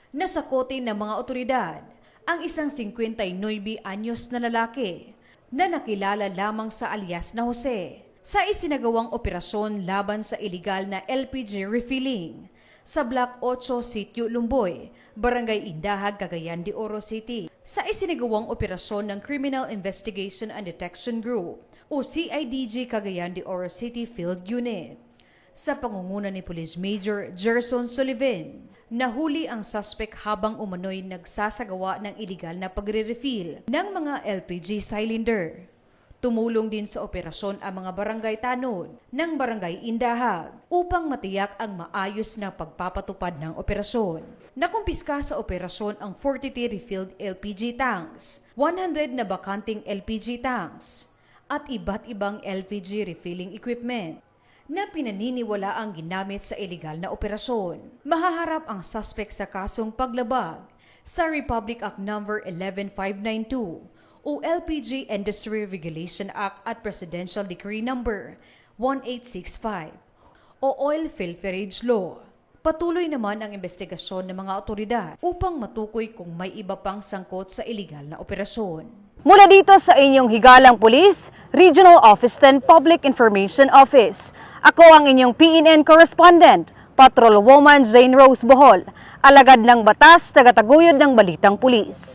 Nasakote ng mga otoridad ang isang 59 anyos na lalaki na nakilala lamang sa alias na Jose sa isinagawang operasyon laban sa iligal na LPG refilling sa Block 8, Sitio Lumboy, Barangay Indahag, Cagayan de Oro City. Sa isinagawang operasyon ng Criminal Investigation and Detection Group o CIDG Cagayan de Oro City Field Unit. Sa pangunguna ni Police Major Gerson Sullivan, nahuli ang suspect habang umano'y nagsasagawa ng iligal na pagre-refill ng mga LPG cylinder. Tumulong din sa operasyon ang mga barangay tanod ng Barangay Indahag upang matiyak ang maayos na pagpapatupad ng operasyon. Nakumpiska sa operasyon ang 43 refilled LPG tanks, 100 na bakanting LPG tanks, at iba't ibang LPG refilling equipment na pinaniniwala ang ginamit sa iligal na operasyon. Mahaharap ang suspect sa kasong paglabag sa Republic Act No. 11592 o LPG Industry Regulation Act at Presidential Decree No. 1865 o Oil Pilferage Law. Patuloy naman ang investigasyon ng mga otoridad upang matukoy kung may iba pang sangkot sa iligal na operasyon. Mula dito sa inyong higalang pulis, Regional Office 10 Public Information Office. Ako ang inyong PNN correspondent, Patrolwoman Jane Rose Bohol, alagad ng batas, tagataguyod ng Balitang Pulis.